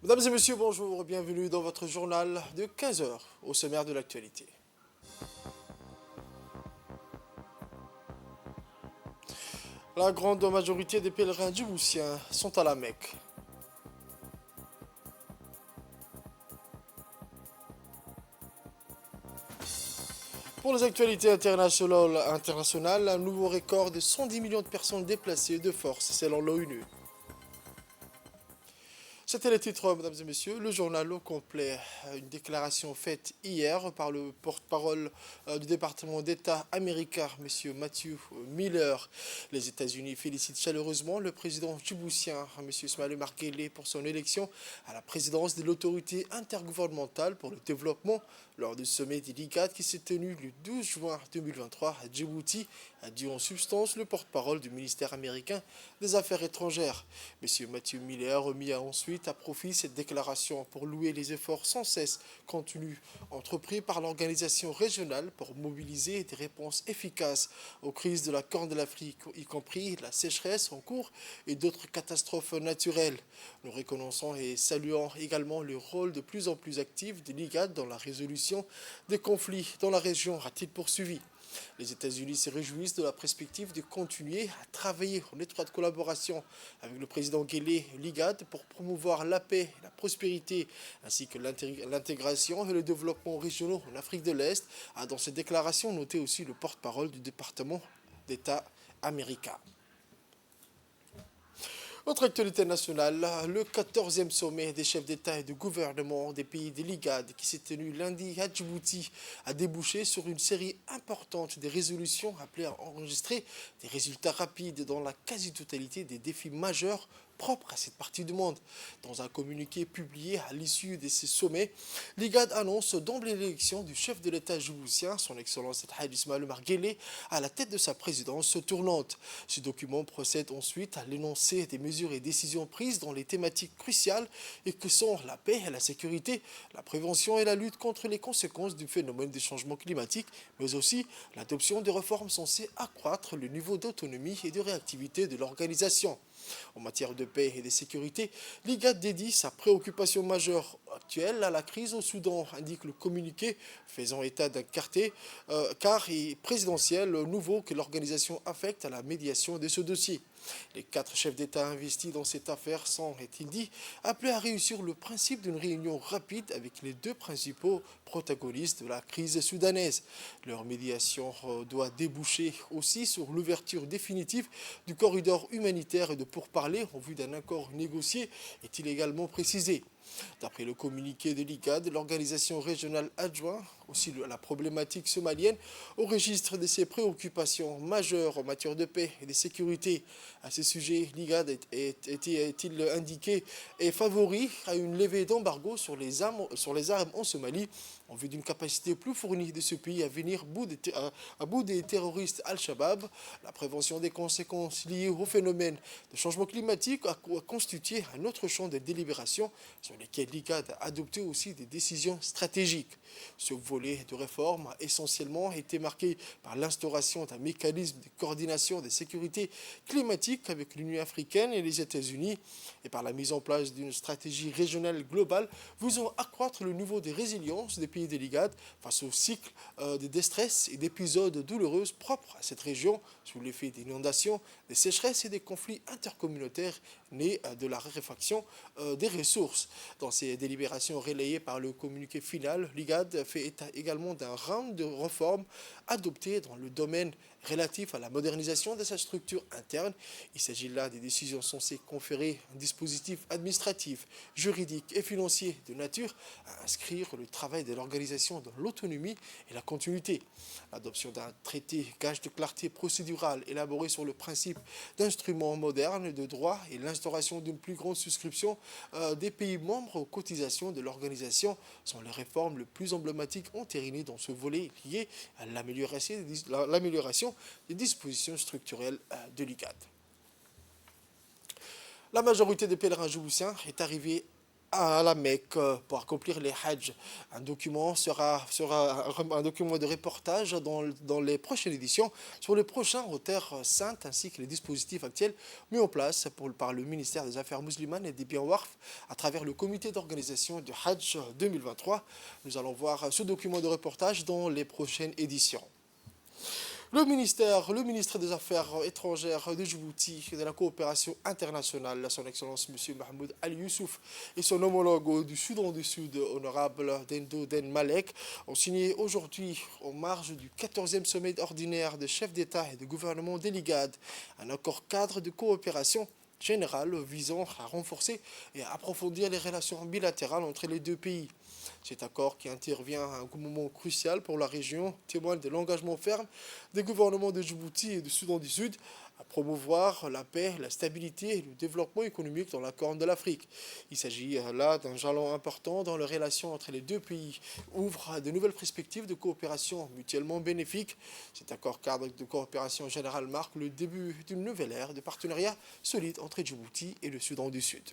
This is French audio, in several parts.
Mesdames et messieurs, bonjour, bienvenue dans votre journal de 15 heures au sommaire de l'actualité. La grande majorité des pèlerins djiboutiens sont à la Mecque. Pour les actualités internationales, un nouveau record de 110 millions de personnes déplacées de force selon l'ONU. C'était les titres, mesdames et messieurs. Le journal au complet. Une déclaration faite hier par le porte-parole du département d'État américain, M. Matthew Miller. Les États-Unis félicitent chaleureusement le président djiboutien, M. Ismaël Omar Guelleh, pour son élection à la présidence de l'autorité intergouvernementale pour le développement lors du sommet des l'IGAD qui s'est tenu le 12 juin 2023 à Djibouti, a dit en substance le porte-parole du ministère américain des Affaires étrangères. M. Matthew Miller remis ensuite à profit cette déclaration pour louer les efforts sans cesse contenus entrepris par l'organisation régionale pour mobiliser des réponses efficaces aux crises de la Corne de l'Afrique, y compris la sécheresse en cours et d'autres catastrophes naturelles. Nous reconnaissons et saluons également le rôle de plus en plus actif de l'IGAD dans la résolution des conflits dans la région, a-t-il poursuivi. Les États-Unis se réjouissent de la perspective de continuer à travailler en étroite collaboration avec le président Guelleh et l'IGAD pour promouvoir la paix, la prospérité ainsi que l'intégration et le développement régionaux en Afrique de l'Est, a dans cette déclaration noté aussi le porte-parole du département d'État américain. Autre actualité nationale, le 14e sommet des chefs d'État et de gouvernement des pays de l'IGAD qui s'est tenu lundi à Djibouti a débouché sur une série importante de résolutions appelées à enregistrer des résultats rapides dans la quasi-totalité des défis majeurs propres à cette partie du monde. Dans un communiqué publié à l'issue de ces sommets, l'IGAD annonce d'emblée l'élection du chef de l'État djiboutien, son Excellence Hadj Ismaël Omar Guelleh, à la tête de sa présidence tournante. Ce document procède ensuite à l'énoncé des mesures et décisions prises dans les thématiques cruciales et que sont la paix et la sécurité, la prévention et la lutte contre les conséquences du phénomène des changements climatiques, mais aussi l'adoption de réformes censées accroître le niveau d'autonomie et de réactivité de l'organisation. En matière de paix et de sécurité, l'IGAD dédie sa préoccupation majeure actuelle à la crise au Soudan, indique le communiqué, faisant état d'un carré présidentiel nouveau que l'organisation affecte à la médiation de ce dossier. Les 4 chefs d'État investis dans cette affaire sont, est-il dit, appelés à réussir le principe d'une réunion rapide avec les 2 principaux protagonistes de la crise soudanaise. Leur médiation doit déboucher aussi sur l'ouverture définitive du corridor humanitaire et de pourparlers en vue d'un accord négocié, est-il également précisé. D'après le communiqué de l'IGAD, l'organisation régionale adjointe aussi à la problématique somalienne au registre de ses préoccupations majeures en matière de paix et de sécurité. À ce sujet, l'IGAD est-il indiqué est favori à une levée d'embargo sur les armes en Somalie en vue d'une capacité plus fournie de ce pays à venir à bout des terroristes Al-Shabaab. La prévention des conséquences liées au phénomène de changement climatique a constitué un autre champ de délibération sur lesquels l'IGAD a adopté aussi des décisions stratégiques. Ce volet de réforme a essentiellement été marqué par l'instauration d'un mécanisme de coordination de sécurité climatique avec l'Union africaine et les États-Unis et par la mise en place d'une stratégie régionale globale visant à accroître le niveau de résilience des pays de l'IGAD face au cycle de déstress et d'épisodes douloureux propres à cette région sous l'effet d'inondations, des sécheresses et des conflits intercommunautaires nés de la raréfaction des ressources. Dans ces délibérations relayées par le communiqué final, l'IGAD fait état également d'un round de réformes adoptées dans le domaine relatif à la modernisation de sa structure interne. Il s'agit là des décisions censées conférer un dispositif administratif, juridique et financier de nature à inscrire le travail de l'organisation dans l'autonomie et la continuité. L'adoption d'un traité gage de clarté procédurale élaboré sur le principe d'instruments modernes de droit et l'instauration d'une plus grande souscription des pays membres aux cotisations de l'organisation sont les réformes les plus emblématiques entérinées dans ce volet lié à l'amélioration des dispositions structurelles de l'IGAD. La majorité des pèlerins djiboutiens est arrivée à la Mecque pour accomplir les Hajj. Un document de reportage dans les prochaines éditions sur les prochains aux terres saintes ainsi que les dispositifs actuels mis en place par le ministère des Affaires musulmanes et des biens Waqf à travers le comité d'organisation du Hajj 2023. Nous allons voir ce document de reportage dans les prochaines éditions. Le ministre des Affaires étrangères de Djibouti et de la coopération internationale, son Excellence M. Mahmoud Ali Youssouf et son homologue du Soudan du Sud, honorable Dendo Den Malek, ont signé aujourd'hui, en marge du 14e sommet ordinaire des chefs d'État et de gouvernement des Ligades, un accord cadre de coopération générale visant à renforcer et à approfondir les relations bilatérales entre les deux pays. Cet accord, qui intervient à un moment crucial pour la région, témoigne de l'engagement ferme des gouvernements de Djibouti et du Soudan du Sud à promouvoir la paix, la stabilité et le développement économique dans la Corne de l'Afrique. Il s'agit là d'un jalon important dans les relations entre les deux pays, ouvre de nouvelles perspectives de coopération mutuellement bénéfiques. Cet accord cadre de coopération générale marque le début d'une nouvelle ère de partenariat solide entre Djibouti et le Soudan du Sud.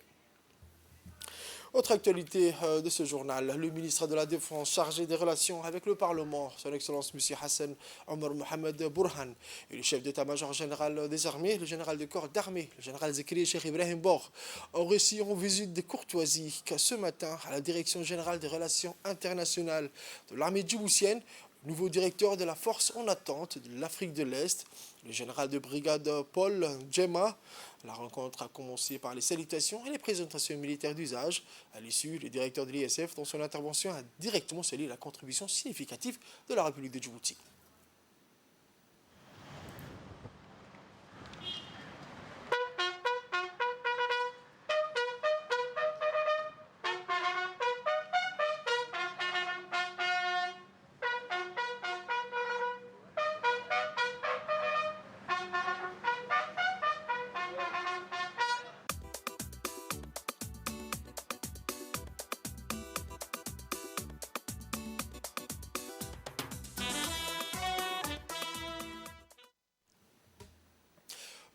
Autre actualité de ce journal, le ministre de la Défense chargé des relations avec le Parlement, son Excellence M. Hassan Omar Mohamed Burhan, et le chef d'état-major général des armées, le général de corps d'armée, le général Zekri Cheikh Ibrahim Bor, ont reçu en visite de courtoisie ce matin à la Direction générale des relations internationales de l'armée djiboutienne, le nouveau directeur de la force en attente de l'Afrique de l'Est, le général de brigade Paul Djema. La rencontre a commencé par les salutations et les présentations militaires d'usage. À l'issue, le directeur de l'ISF, dans son intervention, a directement salué la contribution significative de la République de Djibouti.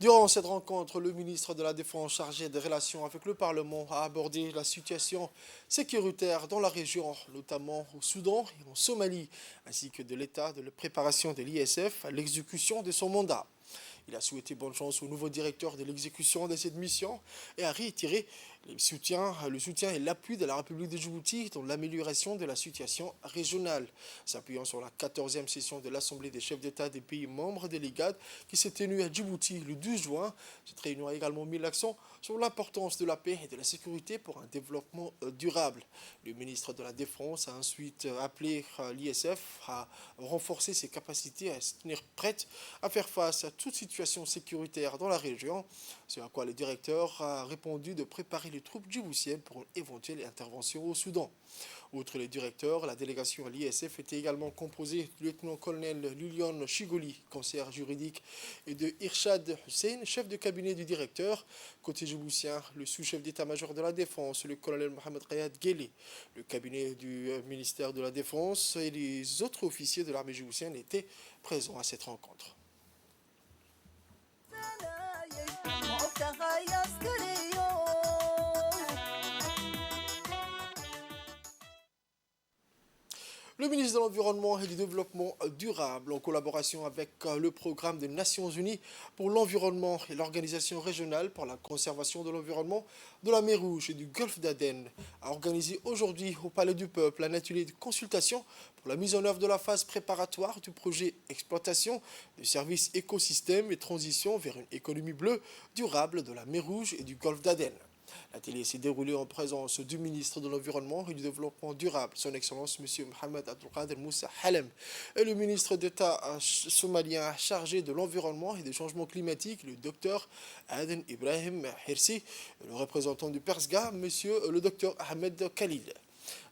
Durant cette rencontre, le ministre de la Défense chargé des relations avec le Parlement a abordé la situation sécuritaire dans la région, notamment au Soudan et en Somalie, ainsi que de l'état de la préparation de l'ISF à l'exécution de son mandat. Il a souhaité bonne chance au nouveau directeur de l'exécution de cette mission et a réitéré le soutien et l'appui de la République de Djibouti dans l'amélioration de la situation régionale. S'appuyant sur la 14e session de l'Assemblée des chefs d'État des pays membres des Ligades qui s'est tenue à Djibouti le 12 juin, cette réunion a également mis l'accent sur l'importance de la paix et de la sécurité pour un développement durable. Le ministre de la Défense a ensuite appelé l'ISF à renforcer ses capacités à se tenir prête à faire face à toute situation sécuritaire dans la région, ce à quoi le directeur a répondu de préparer les troupes djiboutiennes pour une éventuelle intervention au Soudan. Outre les directeurs, la délégation à l'ISF était également composée du lieutenant-colonel Lulian Chigoli, conseiller juridique, et de Irshad Hussein, chef de cabinet du directeur. Côté djiboutien, le sous-chef d'état-major de la Défense, le colonel Mohamed Rayad Ghele, le cabinet du ministère de la Défense et les autres officiers de l'armée djiboutienne étaient présents à cette rencontre. Le ministre de l'Environnement et du Développement durable, en collaboration avec le programme des Nations Unies pour l'environnement et l'Organisation régionale pour la conservation de l'environnement de la mer Rouge et du golfe d'Aden, a organisé aujourd'hui au Palais du Peuple un atelier de consultation pour la mise en œuvre de la phase préparatoire du projet exploitation des services écosystèmes et transition vers une économie bleue durable de la mer Rouge et du golfe d'Aden. L'atelier s'est déroulé en présence du ministre de l'Environnement et du Développement durable, son Excellence M. Mohamed Abdelkader Moussa Halem, et le ministre d'État somalien chargé de l'Environnement et des Changements climatiques, le Dr Aden Ibrahim Hirsi, et le représentant du PERSGA, M. le Dr Ahmed Khalil.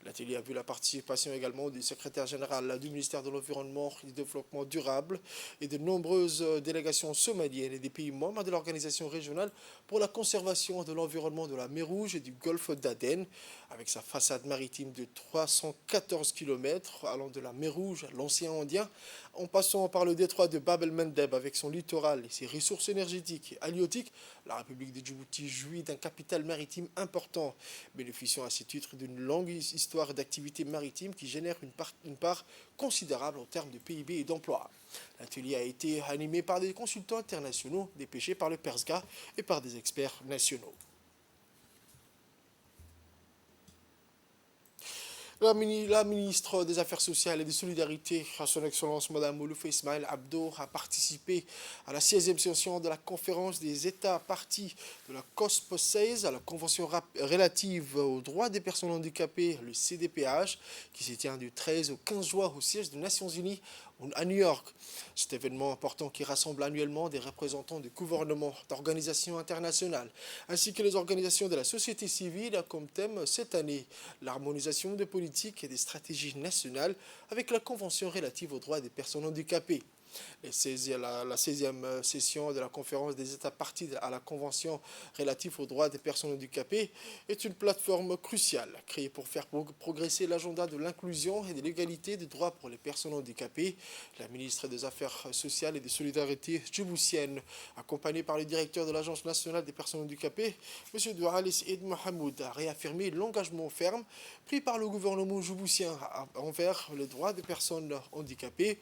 L'atelier a vu la participation également du secrétaire général du ministère de l'Environnement et du Développement durable et de nombreuses délégations somaliennes et des pays membres de l'Organisation régionale pour la conservation de l'environnement de la mer Rouge et du golfe d'Aden, Avec sa façade maritime de 314 km allant de la mer Rouge à l'océan Indien, en passant par le détroit de Bab el-Mandeb avec son littoral et ses ressources énergétiques et halieutiques, la République de Djibouti jouit d'un capital maritime important, bénéficiant à ce titre d'une longue histoire d'activité maritime qui génère une part considérable en termes de PIB et d'emploi. L'atelier a été animé par des consultants internationaux dépêchés par le PERSGA et par des experts nationaux. La ministre des Affaires sociales et des Solidarités, son Excellence Mme Moulouf Ismaël Abdo, a participé à la 16e session de la conférence des États parties de la COSP 16 à la Convention relative aux droits des personnes handicapées, le CDPH, qui se tient du 13 au 15 juin au siège des Nations Unies à New York. Cet événement important qui rassemble annuellement des représentants de gouvernements, d'organisations internationales, ainsi que les organisations de la société civile a comme thème cette année l'harmonisation des politiques et des stratégies nationales avec la Convention relative aux droits des personnes handicapées. La 16e session de la conférence des États parties à la Convention relative aux droits des personnes handicapées est une plateforme cruciale créée pour faire progresser l'agenda de l'inclusion et de l'égalité des droits pour les personnes handicapées. La ministre des Affaires sociales et des Solidarités djiboutienne, accompagnée par le directeur de l'Agence nationale des personnes handicapées, M. Doualis Eid Mohamed, a réaffirmé l'engagement ferme pris par le gouvernement djiboutien envers les droits des personnes handicapées.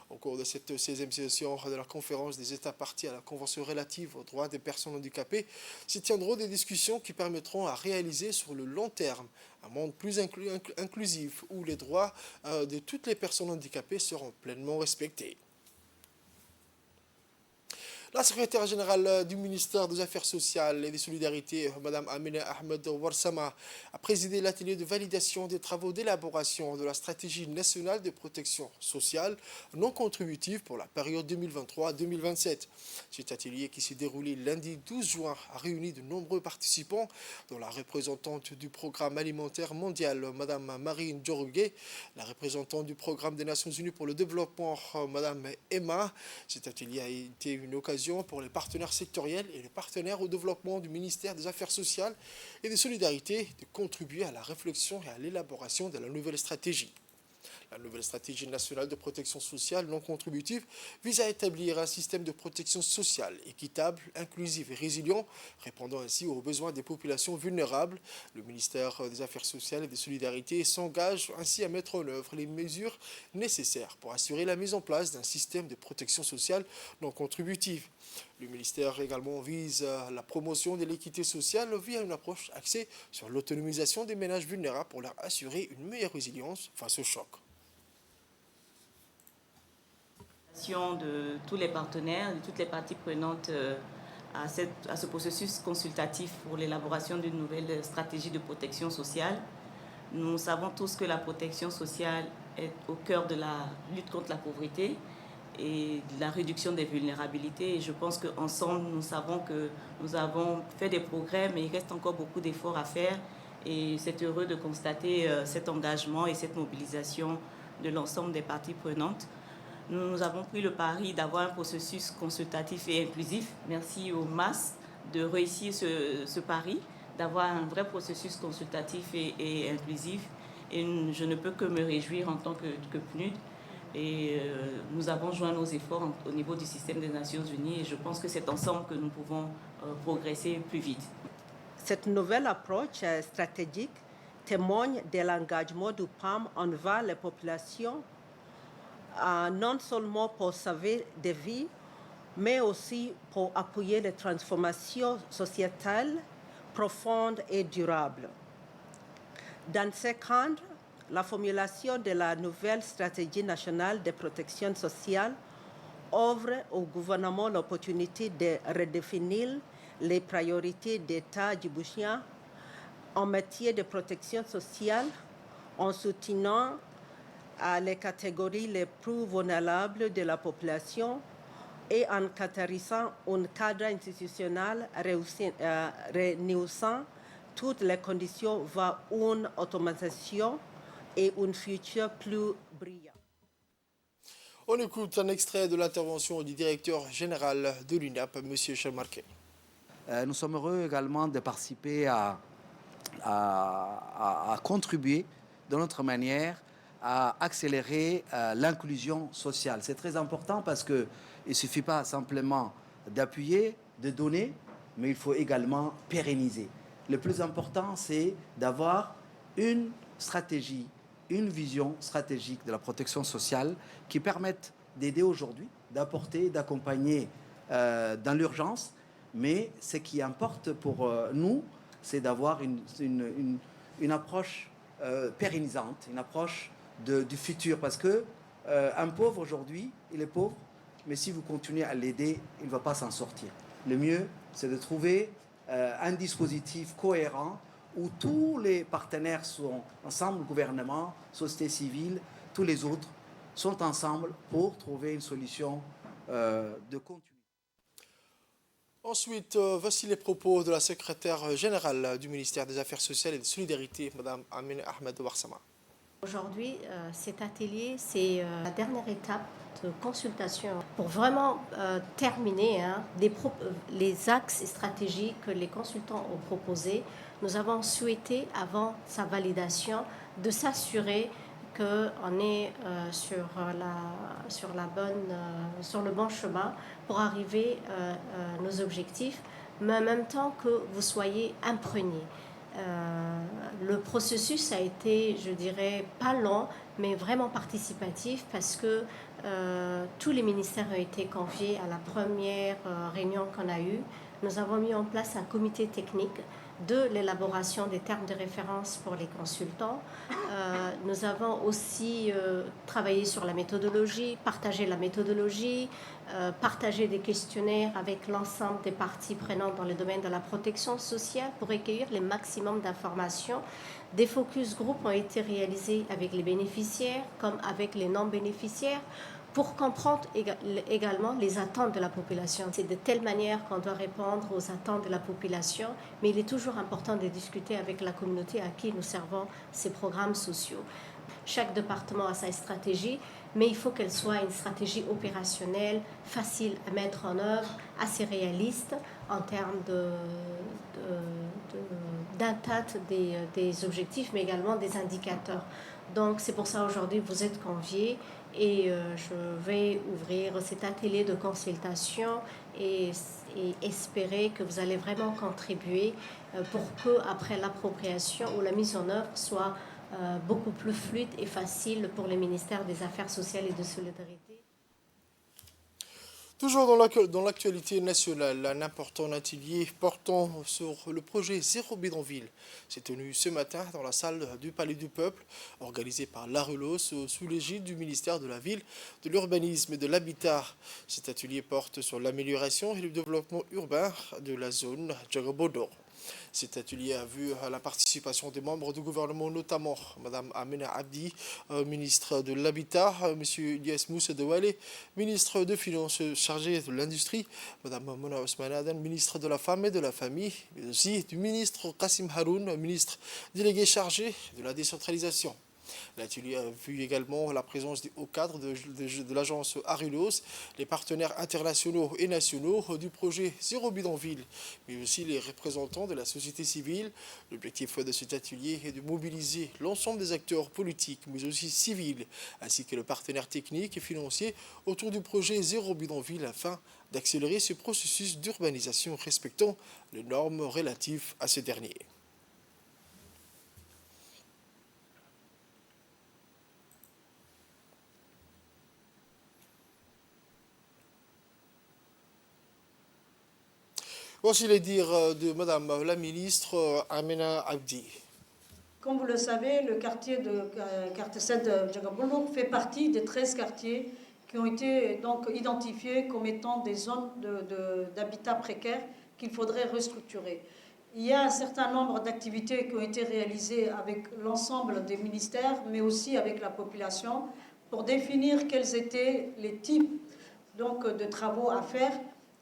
Au cours de cette 16e session de la conférence des États parties à la Convention relative aux droits des personnes handicapées, s'y tiendront des discussions qui permettront à réaliser sur le long terme un monde plus inclusif où les droits de toutes les personnes handicapées seront pleinement respectés. La secrétaire générale du ministère des Affaires sociales et des Solidarités, Mme Amina Ahmed Warsama, a présidé l'atelier de validation des travaux d'élaboration de la stratégie nationale de protection sociale non contributive pour la période 2023-2027. Cet atelier qui s'est déroulé lundi 12 juin a réuni de nombreux participants, dont la représentante du programme alimentaire mondial, Mme Marine Djorogué, la représentante du programme des Nations Unies pour le développement, Mme Emma. Cet atelier a été une occasion pour les partenaires sectoriels et les partenaires au développement du ministère des Affaires sociales et des Solidarités de contribuer à la réflexion et à l'élaboration de la nouvelle stratégie. La nouvelle stratégie nationale de protection sociale non contributive vise à établir un système de protection sociale équitable, inclusif et résilient, répondant ainsi aux besoins des populations vulnérables. Le ministère des Affaires sociales et des Solidarités s'engage ainsi à mettre en œuvre les mesures nécessaires pour assurer la mise en place d'un système de protection sociale non contributive. Le ministère également vise la promotion de l'équité sociale via une approche axée sur l'autonomisation des ménages vulnérables pour leur assurer une meilleure résilience face au choc. De tous les partenaires, de toutes les parties prenantes à ce processus consultatif pour l'élaboration d'une nouvelle stratégie de protection sociale. Nous savons tous que la protection sociale est au cœur de la lutte contre la pauvreté et de la réduction des vulnérabilités. Et je pense qu'ensemble, nous savons que nous avons fait des progrès, mais il reste encore beaucoup d'efforts à faire. Et c'est heureux de constater cet engagement et cette mobilisation de l'ensemble des parties prenantes. Nous avons pris le pari d'avoir un processus consultatif et inclusif. Merci au MAS de réussir ce pari, d'avoir un vrai processus consultatif et inclusif. Et je ne peux que me réjouir en tant que PNUD. Et nous avons joint nos efforts au niveau du système des Nations Unies et je pense que c'est ensemble que nous pouvons progresser plus vite. Cette nouvelle approche stratégique témoigne de l'engagement du PAM envers les populations, non seulement pour sauver des vies, mais aussi pour appuyer les transformations sociétales profondes et durables. Dans ce cadre, la formulation de la nouvelle stratégie nationale de protection sociale offre au gouvernement l'opportunité de redéfinir les priorités d'État djiboutien en matière de protection sociale en soutenant les catégories les plus vulnérables de la population et en caractérisant un cadre institutionnel réunissant toutes les conditions vers une automatisation et un futur plus brillant. On écoute un extrait de l'intervention du directeur général de l'UNAP, M. Chamarquet. Nous sommes heureux également de participer à à contribuer de notre manière à accélérer l'inclusion sociale. C'est très important parce qu'il ne suffit pas simplement d'appuyer, de donner, mais il faut également pérenniser. Le plus important, c'est d'avoir une stratégie, une vision stratégique de la protection sociale qui permette d'aider aujourd'hui, d'apporter, d'accompagner dans l'urgence. Mais ce qui importe pour nous, c'est d'avoir une approche pérennisante, une approche du futur. Parce qu'un pauvre aujourd'hui, il est pauvre, mais si vous continuez à l'aider, il ne va pas s'en sortir. Le mieux, c'est de trouver un dispositif cohérent où tous les partenaires sont ensemble, le gouvernement, société civile, tous les autres, sont ensemble pour trouver une solution de continuité. Ensuite, voici les propos de la secrétaire générale du ministère des Affaires sociales et de Solidarité, Mme Amina Ahmed Warsama. Aujourd'hui, cet atelier, c'est la dernière étape de consultation pour vraiment terminer les axes et stratégies que les consultants ont proposés. Nous avons souhaité, avant sa validation, de s'assurer qu'on est sur le bon chemin pour arriver à nos objectifs, mais en même temps que vous soyez imprégnés. Le processus a été, je dirais, pas long, mais vraiment participatif parce que tous les ministères ont été conviés à la première réunion qu'on a eue. Nous avons mis en place un comité technique de l'élaboration des termes de référence pour les consultants. Nous avons aussi travaillé sur la méthodologie, partagé la méthodologie, partagé des questionnaires avec l'ensemble des parties prenantes dans le domaine de la protection sociale pour recueillir le maximum d'informations. Des focus group ont été réalisés avec les bénéficiaires comme avec les non-bénéficiaires pour comprendre également les attentes de la population. C'est de telle manière qu'on doit répondre aux attentes de la population, mais il est toujours important de discuter avec la communauté à qui nous servons ces programmes sociaux. Chaque département a sa stratégie, mais il faut qu'elle soit une stratégie opérationnelle, facile à mettre en œuvre, assez réaliste en termes d'atteinte des objectifs, mais également des indicateurs. Donc c'est pour ça aujourd'hui vous êtes conviés et je vais ouvrir cet atelier de consultation et espérer que vous allez vraiment contribuer pour que après l'appropriation ou la mise en œuvre soit beaucoup plus fluide et facile pour les ministères des Affaires sociales et de Solidarité. Toujours dans l'actualité nationale, un important atelier portant sur le projet Zéro Bidonville s'est tenu ce matin dans la salle du Palais du Peuple, organisé par l'ARELOS sous l'égide du ministère de la Ville, de l'Urbanisme et de l'Habitat. Cet atelier porte sur l'amélioration et le développement urbain de la zone Djagabodor. Cet atelier a vu la participation des membres du gouvernement, notamment Mme Amina Abdi, ministre de l'Habitat, M. Ilyas Moussa Dewale, ministre des Finances chargé de l'Industrie, Mme Mona Ousmane Adan, ministre de la Femme et de la Famille, mais aussi du ministre Kassim Haroun, ministre délégué chargé de la décentralisation. L'atelier a vu également la présence des hauts cadres de l'agence ARELOS, les partenaires internationaux et nationaux du projet Zéro Bidonville, mais aussi les représentants de la société civile. L'objectif de cet atelier est de mobiliser l'ensemble des acteurs politiques, mais aussi civils, ainsi que le partenaire technique et financier autour du projet Zéro Bidonville afin d'accélérer ce processus d'urbanisation respectant les normes relatives à ce dernier. Voici les dires de Madame la ministre Amina Abdi. Comme vous le savez, le quartier 7 de Djagabolouk fait partie des 13 quartiers qui ont été donc identifiés comme étant des zones d'habitat précaire qu'il faudrait restructurer. Il y a un certain nombre d'activités qui ont été réalisées avec l'ensemble des ministères, mais aussi avec la population, pour définir quels étaient les types donc, de travaux à faire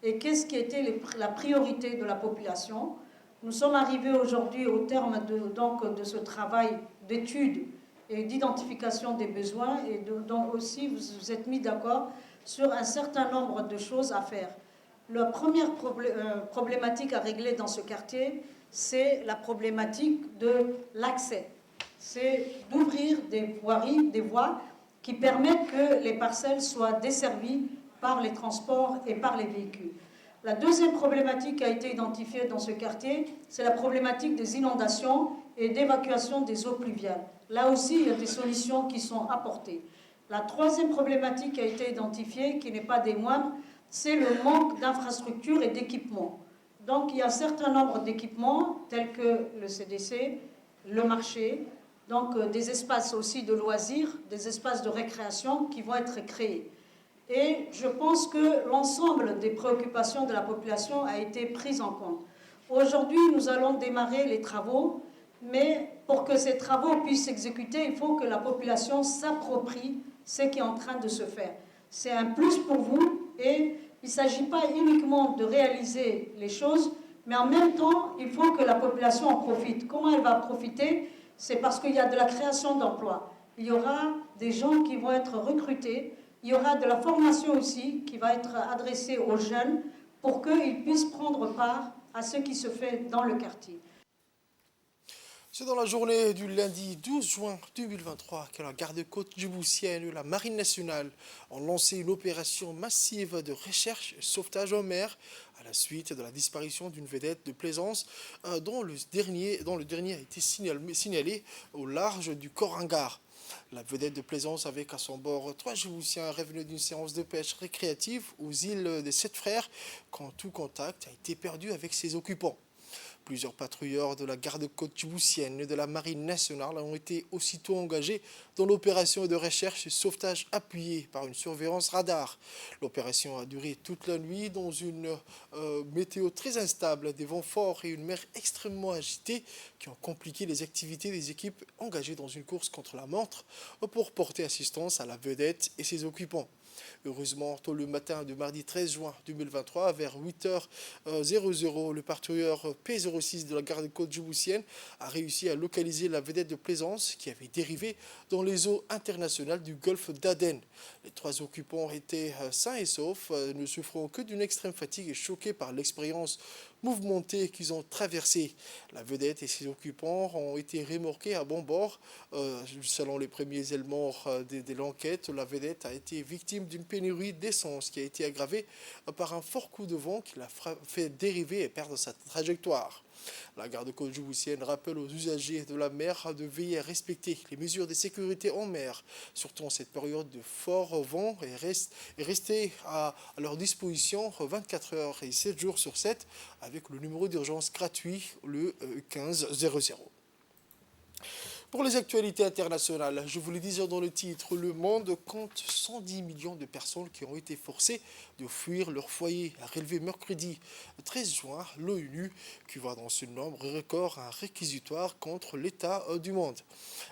et qu'est-ce qui était la priorité de la population. Nous sommes arrivés aujourd'hui au terme de ce travail d'étude et d'identification des besoins et donc aussi vous êtes mis d'accord sur un certain nombre de choses à faire. La première problématique à régler dans ce quartier, c'est la problématique de l'accès. C'est d'ouvrir des voiries, des voies qui permettent que les parcelles soient desservies par les transports et par les véhicules. La deuxième problématique qui a été identifiée dans ce quartier, c'est la problématique des inondations et d'évacuation des eaux pluviales. Là aussi, il y a des solutions qui sont apportées. La troisième problématique qui a été identifiée, qui n'est pas des moindres, c'est le manque d'infrastructures et d'équipements. Donc, il y a un certain nombre d'équipements, tels que le CDC, le marché, donc des espaces aussi de loisirs, des espaces de récréation qui vont être créés. Et je pense que l'ensemble des préoccupations de la population a été prise en compte. Aujourd'hui, nous allons démarrer les travaux, mais pour que ces travaux puissent s'exécuter, il faut que la population s'approprie ce qui est en train de se faire. C'est un plus pour vous et il ne s'agit pas uniquement de réaliser les choses, mais en même temps, il faut que la population en profite. Comment elle va profiter? C'est parce qu'il y a de la création d'emplois. Il y aura des gens qui vont être recrutés. Il y aura de la formation aussi qui va être adressée aux jeunes pour qu'ils puissent prendre part à ce qui se fait dans le quartier. C'est dans la journée du lundi 12 juin 2023 que la garde-côte djiboutienne et la Marine nationale ont lancé une opération massive de recherche et sauvetage en mer à la suite de la disparition d'une vedette de plaisance dont le dernier a été signalé au large du Corangar. La vedette de plaisance avec à son bord 3 Djiboutiens revenus d'une séance de pêche récréative aux îles des Sept Frères quand tout contact a été perdu avec ses occupants. Plusieurs patrouilleurs de la garde-côte djiboutienne et de la Marine nationale ont été aussitôt engagés dans l'opération de recherche et sauvetage appuyée par une surveillance radar. L'opération a duré toute la nuit dans une météo très instable, des vents forts et une mer extrêmement agitée qui ont compliqué les activités des équipes engagées dans une course contre la montre pour porter assistance à la vedette et ses occupants. Heureusement, tôt le matin du mardi 13 juin 2023, vers 8h00, le patrouilleur P06 de la garde-côte djiboutienne a réussi à localiser la vedette de plaisance qui avait dérivé dans les eaux internationales du golfe d'Aden. Les 3 occupants étaient sains et saufs, ne souffrant que d'une extrême fatigue et choqués par l'expérience mouvementée qu'ils ont traversée. La vedette et ses occupants ont été remorqués à bon bord. Selon les premiers éléments de l'enquête, la vedette a été victime d'une pénurie d'essence qui a été aggravée par un fort coup de vent qui l'a fait dériver et perdre sa trajectoire. La garde-côte djiboutienne rappelle aux usagers de la mer de veiller à respecter les mesures de sécurité en mer, surtout en cette période de fort vent, et rester à leur disposition 24 heures et 7 jours sur 7 avec le numéro d'urgence gratuit, le 1500. Pour les actualités internationales, je vous le disais dans le titre, le monde compte 110 millions de personnes qui ont été forcées de fuir leur foyer, a relevé mercredi 13 juin l'ONU, qui voit dans ce nombre record un réquisitoire contre l'état du monde.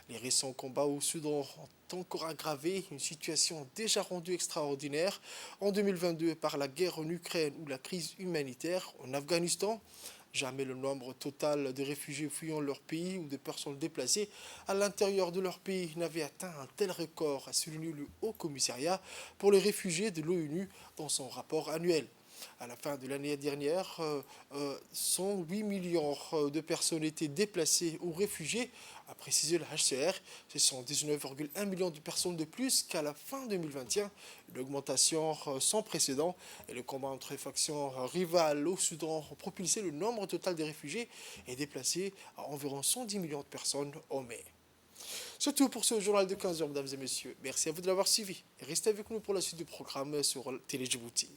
Les récents combats au Soudan ont encore aggravé une situation déjà rendue extraordinaire en 2022 par la guerre en Ukraine ou la crise humanitaire en Afghanistan. Jamais le nombre total de réfugiés fuyant leur pays ou de personnes déplacées à l'intérieur de leur pays n'avait atteint un tel record, a souligné le Haut Commissariat pour les réfugiés de l'ONU dans son rapport annuel. À la fin de l'année dernière, 108 millions de personnes étaient déplacées ou réfugiées, a précisé le HCR. Ce sont 19,1 millions de personnes de plus qu'à la fin 2021, une augmentation sans précédent. Et le combat entre les factions rivales au Soudan a propulsé le nombre total des réfugiés et déplacés à environ 110 millions de personnes en mai. C'est tout pour ce journal de 15 heures, mesdames et messieurs. Merci à vous de l'avoir suivi. Et restez avec nous pour la suite du programme sur Télé Djibouti.